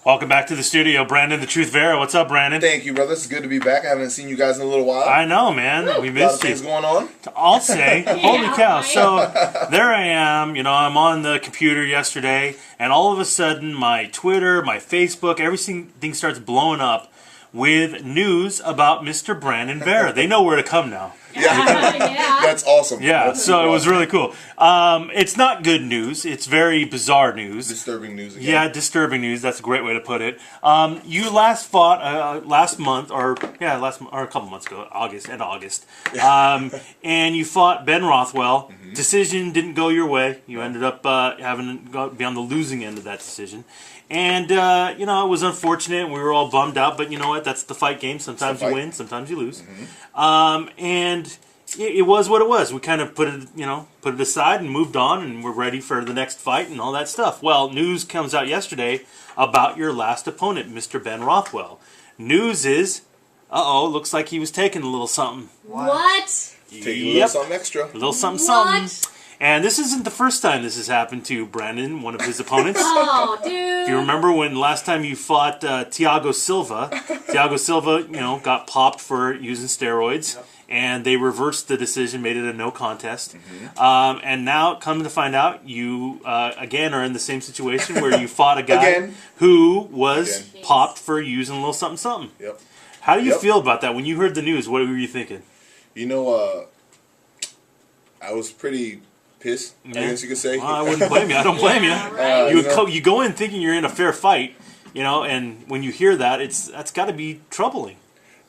Welcome back to the studio, Brandon, the Truth Vera. What's up, Brandon? Thank you, brother. It's good to be back. I haven't seen you guys in a little while. I know, man. We A lot missed of things you. going on. I'll say, holy cow. right? So there I am. I'm on the computer yesterday, and all of a sudden, my Twitter, my Facebook, everything starts blowing up with news about Mr. Brandon Vera. They know where to come now. Yeah. That's awesome. Yeah, That's so it was awesome. really cool. It's not good news. It's very bizarre news. Disturbing news again. Yeah, disturbing news. That's a great way to put it. You last fought last month, or a couple months ago, end of August, and you fought Ben Rothwell. Mm-hmm. Decision didn't go your way. You ended up having to be on the losing end of that decision. And, it was unfortunate. We were all bummed out. But you know what? That's the fight game. Sometimes you win. Sometimes you lose. Mm-hmm. And it was what it was. We kind of put it aside and moved on. And we're ready for the next fight and all that stuff. Well, news comes out yesterday about your last opponent, Mr. Ben Rothwell. News is, looks like he was taking a little something. What? Taking a little something extra. A little something, What? something. And this isn't the first time this has happened to Brandon, one of his opponents. Oh, dude. If you remember when last time you fought Thiago Silva, got popped for using steroids, and they reversed the decision, made it a no contest. And now, come to find out, you again are in the same situation where you fought a guy who was popped for using a little something, something. Yep. How do you feel about that? When you heard the news, what were you thinking? I was pretty pissed, I guess you could say. Well, I wouldn't blame you. I don't blame you. Right. You go in thinking you're in a fair fight, and when you hear that, that's got to be troubling.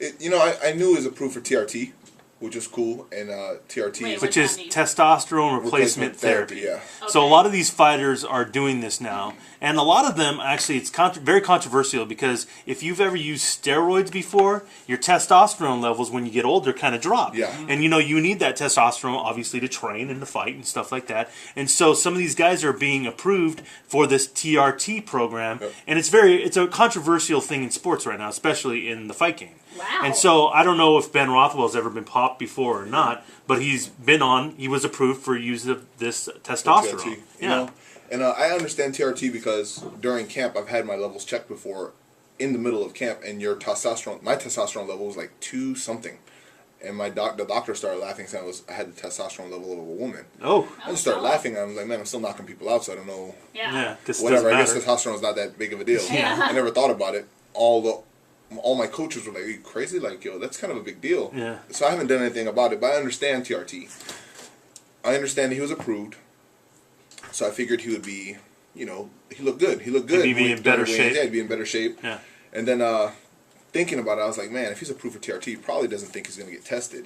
I knew it was approved for TRT, which is cool, and TRT Wait, is Which that is mean? testosterone replacement therapy. Yeah. So a lot of these fighters are doing this now. And a lot of them, actually, it's very controversial because if you've ever used steroids before, your testosterone levels when you get older kind of drop. Yeah. And you need that testosterone, obviously, to train and to fight and stuff like that. And so some of these guys are being approved for this TRT program. Yep. And it's a controversial thing in sports right now, especially in the fight game. Wow. And so I don't know if Ben Rothwell's ever been popped before or not, but he was approved for use of this testosterone. TRT, And I understand TRT because during camp I've had my levels checked before in the middle of camp, and my testosterone level was like 2 something. And the doctor started laughing, saying I had the testosterone level of a woman. Oh. I just started laughing, and I was like, man, I'm still knocking people out, so I don't know. Yeah. Whatever, I guess testosterone's not that big of a deal. Yeah. I never thought about it. All my coaches were like, are you crazy? Like, yo, that's kind of a big deal. Yeah. So I haven't done anything about it, but I understand TRT. I understand he was approved. So I figured he would be, he looked good. He looked good. He'd be in better shape. Yeah, he'd be in better shape. Yeah. And then thinking about it, I was like, man, if he's approved for TRT, he probably doesn't think he's going to get tested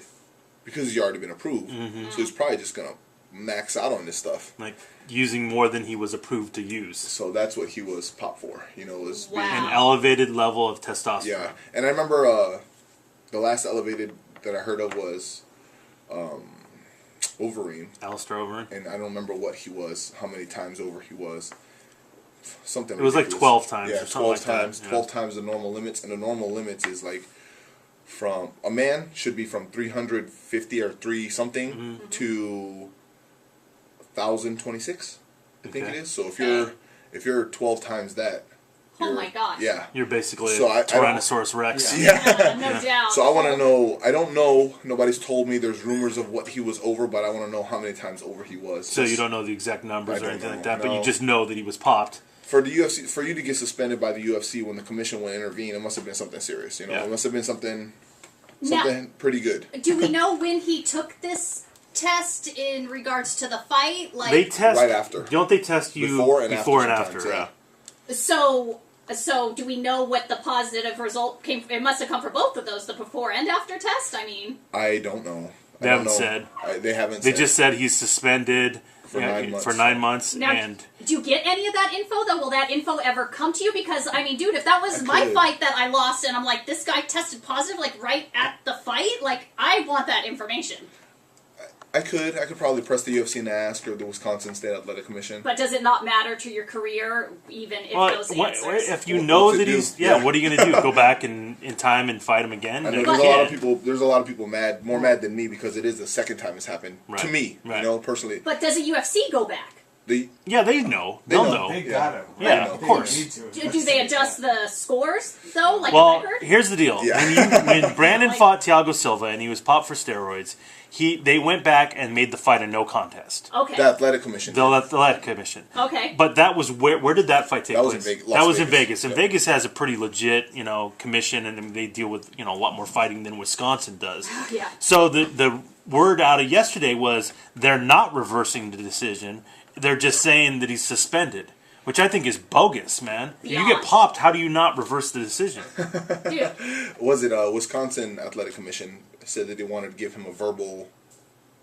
because he's already been approved. So he's probably just going to max out on this stuff. Like using more than he was approved to use. So that's what he was popped for, was being An elevated level of testosterone. Yeah, and I remember the last elevated that I heard of was Wolverine. Alistair Overeem. And I don't remember what he was, how many times over he was. Something. It was like 12 times Yeah, or something 12 like that, times. yeah. 12 times the normal limits, and the normal limits is like from a man should be from 350 or 3 something to 1,026. I think it is. So if you're 12 times that. Oh my gosh. Yeah. You're basically So a Tyrannosaurus Rex. Yeah. No doubt. So I want to know. I don't know. Nobody's told me. There's rumors of what he was over, but I want to know how many times over he was. So you don't know the exact numbers I or don't anything know, like that, but no. you just know that he was popped. For the UFC, for you to get suspended by the UFC when the commission went intervene, it must have been something serious. Yeah. It must have been something Now, pretty good. do we know when he took this test in regards to the fight? Like, They test Right after. Don't they test you Before and after? sometimes, yeah. So do we know what the positive result came? It must have come for both of those, the before and after test. I mean, I don't know. They haven't said. They haven't. They said. just said he's suspended For 9 months. For 9 months, now, and do you get any of that info though? Will that info ever come to you? Because I mean, dude, if that was I my could. fight that I lost, and I'm like, this guy tested positive, like right at the fight, like I want that information. I could probably press the UFC and ask, or the Wisconsin State Athletic Commission. But does it not matter to your career, even if those answers? if you know What's it that do? he's Yeah. what are you going to do? Go back in time and fight him again? I know And there's you a lot of can't. people. There's a lot of people more mad than me because it is the second time it's happened to Right. me. Right. Personally. But does a UFC go back? Yeah, they know. They'll know. They gotta. Yeah, of course. Do they adjust the scores though, like Well, a record? here's the deal. Yeah. When Brandon fought Thiago Silva and he was popped for steroids, they went back and made the fight a no contest. Okay. The Athletic Commission. The Athletic Commission. Okay. But that was where did that fight take That was place? in Vegas. That was in Las Vegas. Vegas. And Yep. Vegas has a pretty legit, commission, and they deal with, a lot more fighting than Wisconsin does. Yeah. So the word out of yesterday was they're not reversing the decision. They're just saying that he's suspended, which I think is bogus, man. If you get popped, how do you not reverse the decision? Dude. Was it Wisconsin Athletic Commission said that they wanted to give him a verbal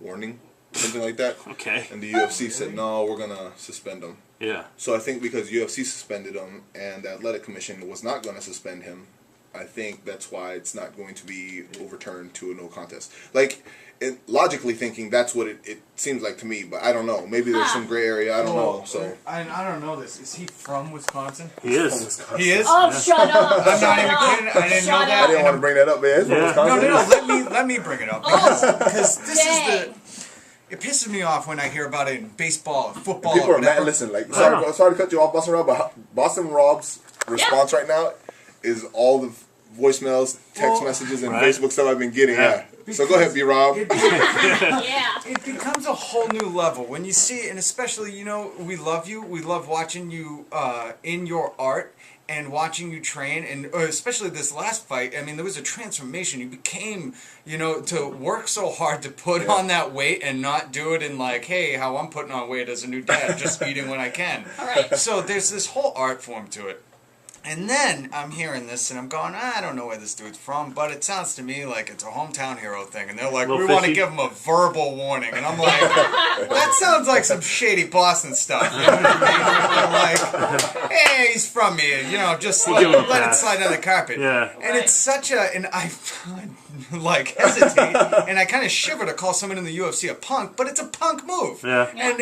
warning, something like that? Okay. And the UFC said, no, we're going to suspend him. Yeah. So I think because UFC suspended him and the Athletic Commission was not going to suspend him, I think that's why it's not going to be overturned to a no contest. Like, logically thinking, that's what it seems like to me, but I don't know. Maybe there's some gray area. I don't know. So I don't know this. Is he from Wisconsin? He is. He is. Oh, shut up! I'm shut not even up, kidding. I didn't know shut that. I didn't want to bring that up, but yeah, it's from Yeah. Wisconsin. No. Let me bring it up because this is the. It pisses me off when I hear about it in baseball, or football, People or are mad. whatever. Listen, like sorry to cut you off, Boston Rob, but Boston Rob's response right now is all the voicemails, text messages, and Facebook stuff I've been getting. Yeah. So go ahead, B Rob. Yeah. It becomes a whole new level when you see, and especially, we love you. We love watching you in your art and watching you train, and especially this last fight. I mean, there was a transformation. You became, to work so hard to put on that weight and not do it in like, hey, how I'm putting on weight as a new dad, just eating when I can. All right. So there's this whole art form to it. And then I'm hearing this and I'm going, I don't know where this dude's from, but it sounds to me like it's a hometown hero thing. And they're like, we want to give him a verbal warning. And I'm like, that sounds like some shady Boston stuff. You know what I mean? They're like, hey, he's from here. Just let it slide on the carpet. Yeah. And it's such a, and I like hesitate and I kind of shiver to call someone in the UFC a punk, but it's a punk move. Yeah. And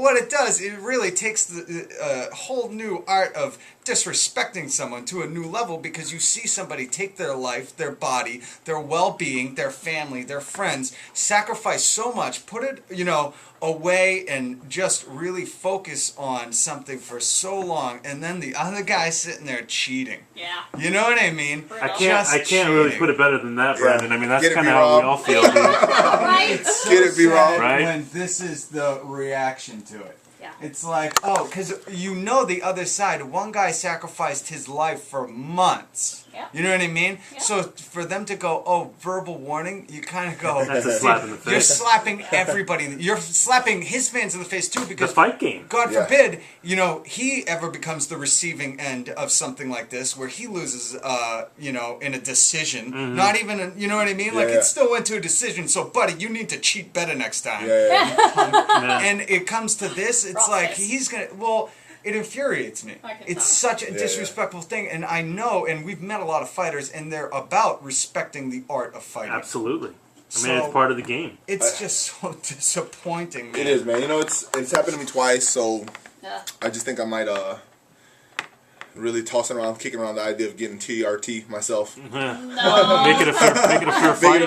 what it does, it really takes the whole new art of disrespecting someone to a new level because you see somebody take their life, their body, their well-being, their family, their friends, sacrifice so much, put it, away and just really focus on something for so long, and then the other guy sitting there cheating. Yeah. You know what I mean? I can't really put it better than that, Brandon. I mean, that's Get it, kind of B-Rob. how we all feel, dude. Right. It's so Get it, B-Rob. sad Right? when this is the reaction to it. Yeah. It's like, because the other side, one guy sacrificed his life for months. Yeah. You know what I mean? Yeah. So for them to go, verbal warning, you kind of go, That's a slap in the you're face. slapping everybody. You're slapping his fans in the face too The because fight game. God Yeah. forbid, he ever becomes the receiving end of something like this where he loses, in a decision. Mm-hmm. Not even, you know what I mean? Like, Yeah. it still went to a decision. So, buddy, you need to cheat better next time. Yeah. And it comes to this, it's Rock like, fist. he's going to, it infuriates me. I can It's tell. such a disrespectful thing. And I know, and we've met a lot of fighters, and they're about respecting the art of fighting. Absolutely. I mean, So- it's part of the game. It's just so disappointing, man. It is, man. It's happened to me twice, so Yeah. I just think I might really tossing around, kicking around the idea of getting TRT myself. Make it a fair fight.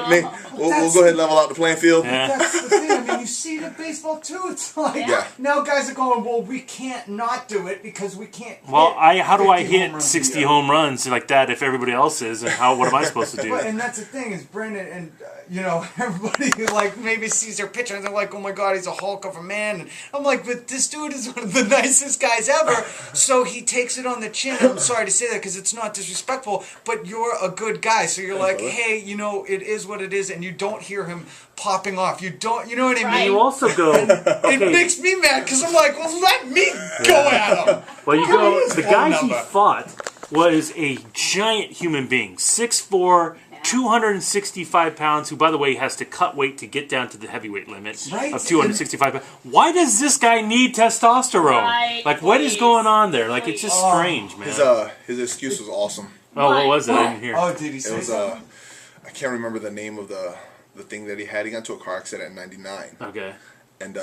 We'll go ahead and level out the playing field. Yeah. That's the thing. I mean, you see it in baseball too. It's like Yeah. now guys are going, well, we can't not do it because we can't. Well, hit how do I 50 home hit runs a 60 year. home runs like that if everybody else is, and what am I supposed to do? But, and that's the thing is Brandon and everybody like maybe sees their picture and they're like, oh my god, he's a Hulk of a man. And I'm like, but this dude is one of the nicest guys ever. So he takes it on the chin. I'm sorry to say that because it's not disrespectful, but you're a good guy. So you're like, hey, it is what it is, and you don't hear him popping off. You don't, you know what I Right. mean? You also go, It makes me mad because I'm like, well, let me go at him. well, you Give me go, his the phone guy number. he fought was a giant human being, 6'4", 265 pounds, who, by the way, has to cut weight to get down to the heavyweight limit Right. of 265 pounds. Why does this guy need testosterone? Right, Like, what is please. going on there? Like, it's just strange, man. His excuse was awesome. Oh, what was it? I didn't hear. Oh, did he It say was something? I can't remember the name of the thing that he had. He got into a car accident in '99, Okay. and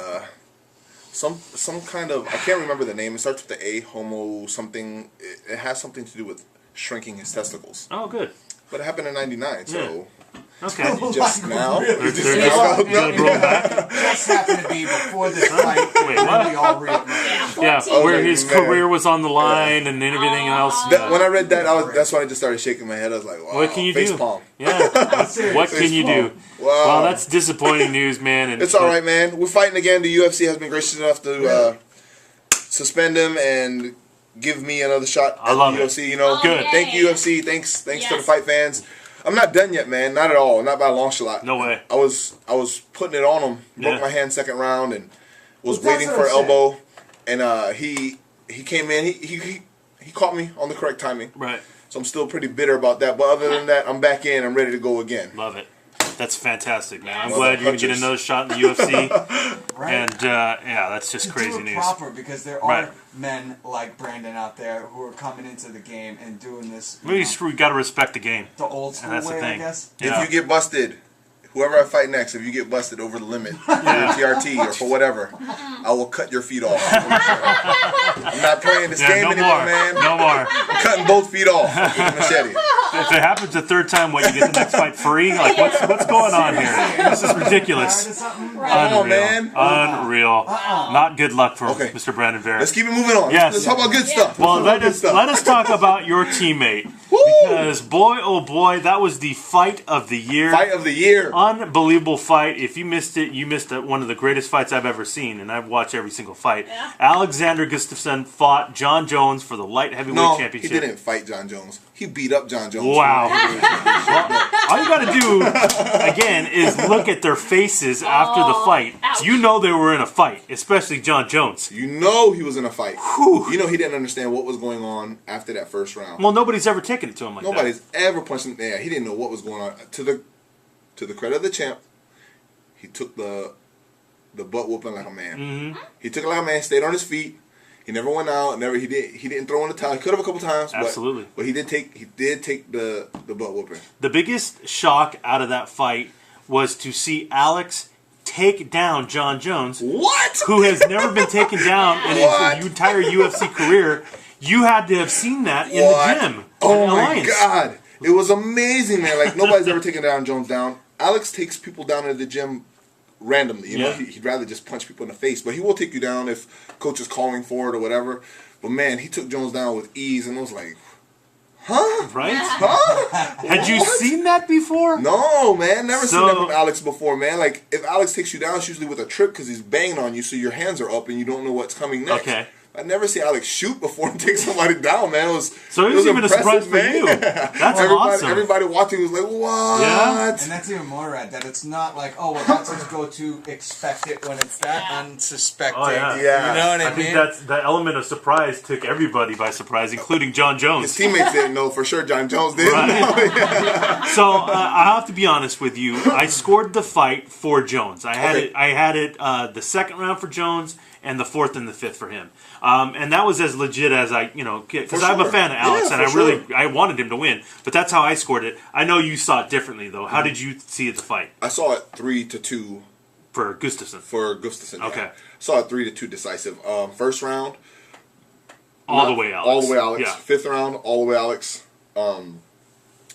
some kind of, I can't remember the name. It starts with the A, homo something. It has something to do with shrinking his testicles. Oh, good. But it happened in '99, so Okay. Just now. They're now. gonna grow back. Just happened to be before this fight. Wait, what? We all read. Yeah, 14. where like, his man. career was on the line and everything else. When I read that, that's when I just started shaking my head. I was like, wow, What can you do? facepalm. Yeah. What can you do? Wow. Well, that's disappointing news, man. And It's all right, man. We're fighting again. The UFC has been gracious enough to suspend him and give me another shot I at love the it. UFC. You know, Good. Thank you, UFC. Thanks to the Yes. fight fans. I'm not done yet, man. Not at all. Not by a long shot. No way. I was putting it on him. Broke Yeah. my hand second round and was Well, that's waiting what for I'm elbow. And he came in. He caught me on the correct timing. Right. So I'm still pretty bitter about that. But other than that, I'm back in. I'm ready to go again. Love it. That's fantastic, man. I'm Yes. glad you're going to get Punchers. another shot in the UFC. Right. And, yeah, that's just To crazy do it news. proper, because there are Right. men like Brandon out there who are coming into the game and doing this. We got to respect the game. The old school And that's the way, I thing. guess. Yeah. If you get busted, whoever I fight next, if you get busted over the limit, for TRT or for whatever, I will cut your feet off. I'm not playing this game no anymore, more. man. No more. I'm cutting both feet off with a machete. If it happens a third time, what, you get the next fight free? Like, what's going on here? This is ridiculous. Come on, man. Unreal. Not good luck for Okay. Mr. Brandon Vera. Let's keep it moving on. Yes. Let's talk about good stuff. Well, Let's let talk about good us stuff. talk about your teammate. Because, boy, oh boy, that was the fight of the year. Fight of the year. Unbelievable fight. If you missed it, you missed one of the greatest fights I've ever seen, and I've watched every single fight. Yeah. Alexander Gustafsson fought John Jones for the light heavyweight No, he championship. didn't fight John Jones. He beat up John Jones. Wow. All you got to do, again, is look at their faces after the fight. ouch. You know they were in a fight, especially John Jones. You know he was in a fight. Whew. You know he didn't understand what was going on after that first round. Well, nobody's ever taken it to him like Nobody's ever punched him. Yeah, he didn't know what was going on. To the credit of the champ, he took the butt whooping like a man. Mm-hmm. He took it like a man. Stayed on his feet. He never went out. He didn't throw in the towel. He could have a couple times. Absolutely. But he did take the butt whooping. that. The biggest shock out of that fight was to see Alex take down John Jones, What? who has never been taken down in What? his entire UFC career. You had to have seen that in What? the gym. Oh in my Alliance. God! It was amazing, man. Like nobody's ever taken down Jones down. Alex takes people down in the gym randomly. You know, Yeah. he'd rather just punch people in the face, but he will take you down if coach is calling for it or whatever. But man, he took Jones down with ease, and I was like, huh? Right? Huh? Had you What? seen that before? No, man, never seen that So- from Alex before, man. Like if Alex takes you down, it's usually with a trip because he's banging on you, so your hands are up and you don't know what's coming next. Okay. I never see Alex shoot before and take somebody down, man. So it was even a surprise impressive, for man. you. That's everybody, awesome. Everybody watching was like, what? Yeah. And that's even more rad. That it's not like, oh, well, that's just go to expect it when it's that unsuspecting. Oh, yeah. Yeah. You know what I I mean? think that's the element of surprise took everybody by surprise, including John His Jones. teammates didn't know for sure. John Jones did. Right. So I have to be honest with you. I scored the fight for Jones. I had Okay. it. I had it the second round for Jones and the fourth and the fifth for him. And that was as legit as I, because For I'm a sure. fan of Alex, Yeah, and for I wanted him to win. But that's how I scored it. I know you saw it differently though. How did you see the fight I saw it 3-2 for Gustafsson? for Gustafsson. Yeah. Okay. Saw it 3-2 decisive. First round, All the way, Alex. all the way, Alex. Yeah. Fifth round, all the way, Alex.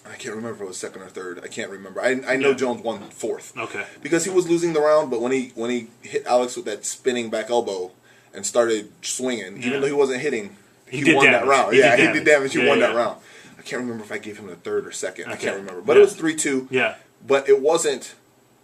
I can't remember if it was second or third. I can't remember. I know Yeah. Jones won fourth. Okay. Because he was losing the round, but when he hit Alex with that spinning back elbow and started swinging, Yeah. even though he wasn't hitting, He he did won damage. that round. He Yeah, did he did damage. He Yeah, won yeah. that round. I can't remember if I gave him the third or second. I Okay. can't remember. But Yeah. it was 3-2. Yeah. But it wasn't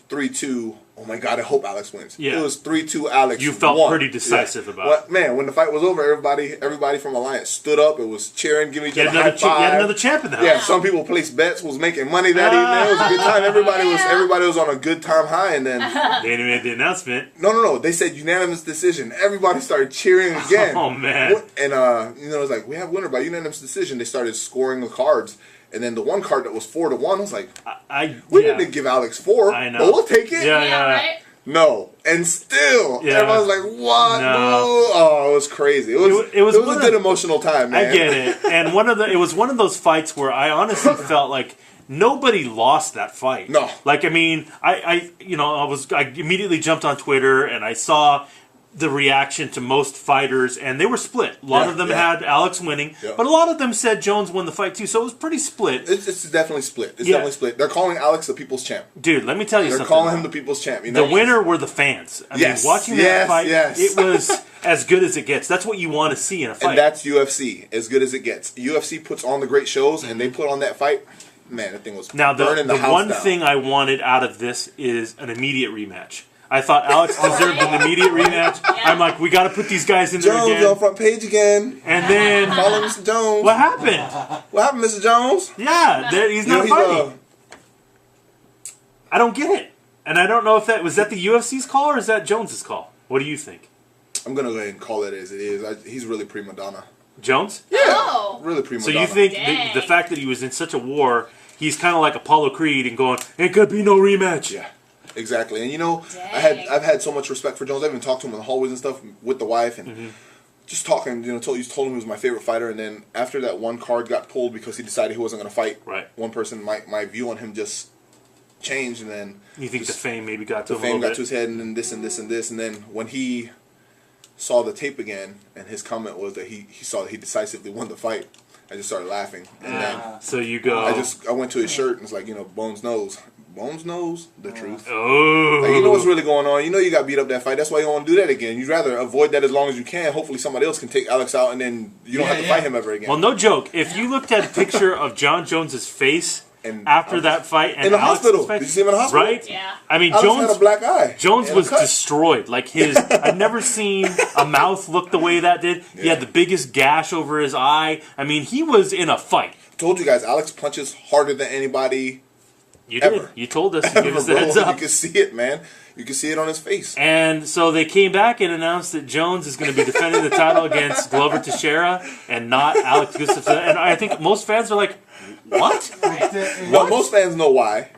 3-2. Oh my God! I hope Alex wins. Yeah. It was 3-2. Alex. You felt won. pretty decisive about it. Well, man, when the fight was over, everybody from Alliance stood up. It was cheering, giving each You other had high another, you had five. another champ in the house. Yeah, some people placed bets, was making money that evening. It was a good time. Everybody was on a good time high, and then They made the announcement. no. They said unanimous decision. Everybody started cheering again. Oh, man. And it was like we have winner by unanimous decision. They started scoring the cards, and then the one card that was 4-1 was like, we Yeah. didn't give Alex 4, I know. but we'll take it. Yeah. Yeah, right? No, and still, Yeah. everyone's like, "What? No. No!" Oh, it was crazy. It was one a of- good emotional time, man. I get it. And it was one of those fights where I honestly felt like nobody lost that fight. No. Like, I mean, I immediately jumped on Twitter and I saw the reaction to most fighters, and they were split. A lot of them had Alex winning, Yeah. but a lot of them said Jones won the fight too, so it was pretty split. It's definitely split. It's definitely split. They're calling Alex the people's champ. Dude, let me tell you They're something. calling him the people's champ. You know? The winner were the fans. I mean, watching that fight, it was as good as it gets. That's what you want to see in a fight. And that's UFC, as good as it gets. UFC puts on the great shows, and they put on that fight. Man, that thing was now burning the house one down. thing I wanted out of this is an immediate rematch. I thought Alex deserved an immediate rematch. I'm like, we got to put these guys in there Jones again. on front page again. And then Call him Mr. Jones. what happened? What happened, Mr. Jones? Yeah, he's not fighting. I don't get it, and I don't know if that was that the UFC's call or is that Jones's call. What do you think, I'm gonna go ahead and call it as it is. He's really prima donna. Jones? Yeah, Oh. really prima So donna. you think Dang. the fact that he was in such a war, he's kind of like Apollo Creed and going, "It could be no rematch." Yeah, exactly. And you know, Dang. I've had so much respect for Jones. I've even talked to him in the hallways and stuff with the wife, and just talking. You know, told him he was my favorite fighter. And then after that one card got pulled because he decided he wasn't going to fight, Right. one person, my view on him just changed. And then You think the fame maybe got to the him a fame little got bit? to his head, and then this and this and this. And then when he saw the tape again, and his comment was that he saw that he decisively won the fight, I just started laughing. And then So you go. I went to his shirt and it's like, you know, Bones knows the truth. Oh. Like, you know what's really going on. You know you got beat up that fight. That's why you don't want to do that again. You'd rather avoid that as long as you can. Hopefully somebody else can take Alex out, and then you don't have to fight him ever again. Well, no joke. If you looked at a picture of John Jones's face And after that fight, and in the Alex's hospital. fight, Did you see him in the hospital? right? Yeah. I mean, Alex Jones had a black eye. Jones And a was cut. destroyed. Like I've never seen a mouth look the way that did. He had the biggest gash over his eye. I mean, he was in a fight. Told you guys, Alex punches harder than anybody. You did. Ever. You told us. You gave us the heads You up. can see it, man. You can see it on his face. And so they came back and announced that Jones is going to be defending the title against Glover Teixeira and not Alex Gustafsson. And I think most fans are like, what? Well, most fans know why.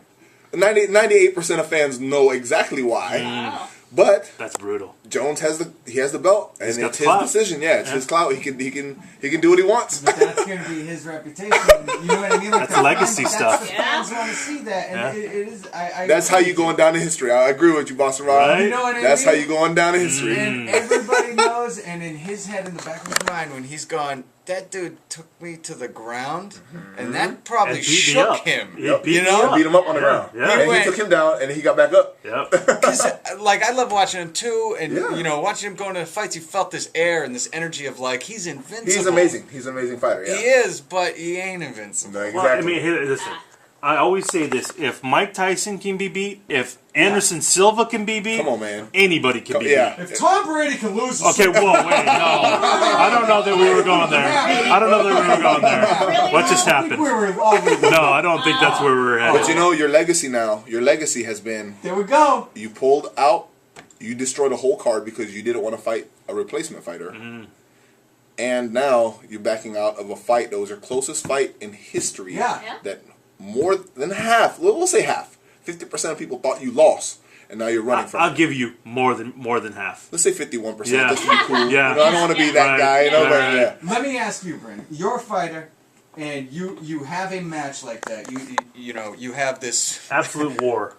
98% of fans know exactly why. Wow. But That's brutal. Jones has the belt, and He's got it's the his clout. decision. Yeah, it's his clout. He can do what he wants. But that's going to be his reputation. You know what I mean? Like That's legacy stuff. The fans want to see that, and it is. I That's how you going down in history. I agree with you, Boston Rob. Right? You know what I That's mean? how you going down in history. And everybody knows, and in his head, in the back of his mind, when he's gone, that dude took me to the ground, and that probably And beat me shook up. him. Yep. Beat You me know? up. Beat him up on the ground. Yeah. And he went- took him down, and he got back up. Yep. Because, like, I love watching him too, and Yeah. you know, watching him go into fights, you felt this air and this energy of like he's invincible. He's amazing. He's an amazing fighter. Yeah. He is, but he ain't invincible. No, Well, I exactly. mean, listen. I always say this: if Mike Tyson can be beat, if Anderson Silva can be beat, Come on, man. anybody can be Yeah. If Tom Brady can lose, beat. Okay, whoa, wait, no. I don't know that we were going there. I don't know that we were going there. Really? What just happened? we were always. No, I don't think that's where we were headed. But you know, your legacy has been There we go. you pulled out, you destroyed a whole card because you didn't want to fight a replacement fighter. And now you're backing out of a fight that was your closest fight in history. Yeah. Yeah. That more than half, we'll say half, 50% of people thought you lost, and now you're running from I'll it. give you more than half. Let's say 51%, Yeah. just to be cool. Yeah. You know, I don't want to be that Right. guy, you know, but Right. yeah. Let me ask you, Brandon. You're a fighter, and you have a match like that. You know you have this Absolute war.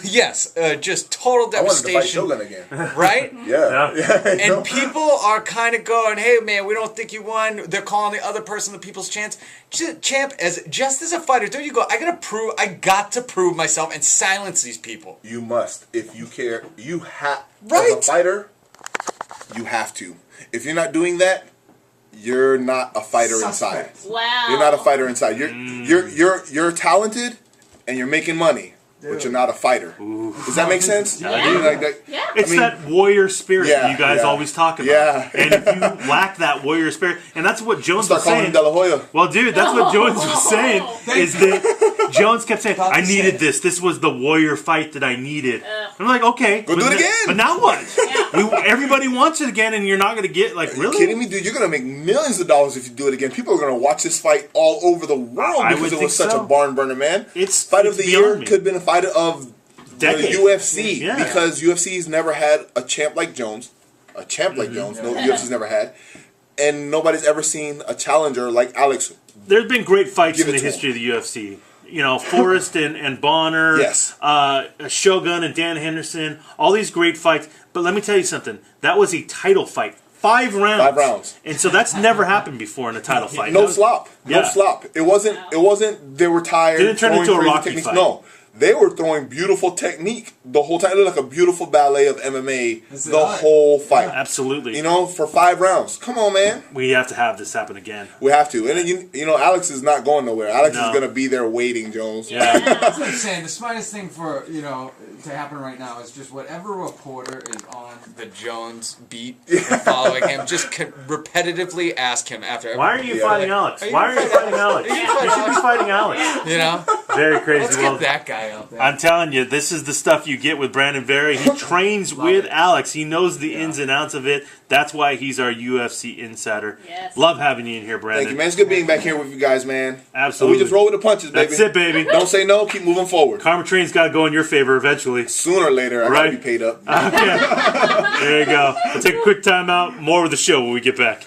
yes, just total I wanted to fight devastation, Shogun again. right? Yeah. Yeah. You know? And people are kind of going, "Hey, man, we don't think you won." They're calling the other person the people's champ. Just as a fighter, don't you go? I got to prove myself and silence these people. You must. If you care, you have. Right. As a fighter, you have to. If you're not doing that, you're not a fighter Suspect. inside. Wow. You're not a fighter inside. You're talented and you're making money, but you're not a fighter. Does that make sense? Yeah. You know, like that- Yeah. It's I mean- that warrior spirit Yeah, that you guys yeah. always talk about. Yeah. And if you lack that warrior spirit, and that's what Jones Start was calling him saying. De La Hoya. Well, dude, that's what Jones was saying. Is that Jones kept saying, About to "I needed say it. this. This was the warrior fight that I needed." I'm like, okay, Go but do it n- again. But now what? Everybody wants it again, and you're not going to get like Are you really. kidding me, dude? You're gonna make millions of dollars if you do it again. People are gonna watch this fight all over the world I because would it was think such so. a barn burner, man. It's fight of it's the beyond year me. could have been a fight of Decade. the UFC Yeah. because UFC's never had a champ like Jones, a champ like Jones. No, UFC's never had, and nobody's ever seen a challenger like Alex. There's been great fights Give in it the to history of the UFC. Forrest and Bonner, Yes. Shogun and Dan Henderson, all these great fights. But let me tell you something. That was a title fight. 5 rounds. 5 rounds. And so that's never happened before in a title fight. No slop. No Yeah. slop. It wasn't they were tired. Didn't turn throwing into a crazy Rocky techniques. fight. No. They were throwing beautiful technique the whole time. It looked like a beautiful ballet of MMA the whole fight. Absolutely. For 5 rounds. Come on, man. We have to have this happen again. We have to. And then, Alex is not going nowhere. Alex No. is going to be there waiting, Jones. Yeah. That's what I'm saying. The smartest thing for, to happen right now is just whatever reporter is on the Jones beat and following him, just repetitively ask him after every Why are you Yeah. fighting Alex? Why are you fighting Alex? You should be fighting Alex. Very crazy. Let's get that guy out there. I'm telling you, this is the stuff you get with Brandon Vera. He trains with Alex. He knows the ins and outs of it. That's why he's our UFC insider. Yes. Love having you in here, Brandon. Thank you, man. It's good being back here with you guys, man. Absolutely. We just roll with the punches, baby. That's it, baby. Don't say no. Keep moving forward. Karma Train's got to go in your favor eventually. Sooner or later, I got to Right. be paid up. There you go. We'll take a quick time out. More of the show when we get back.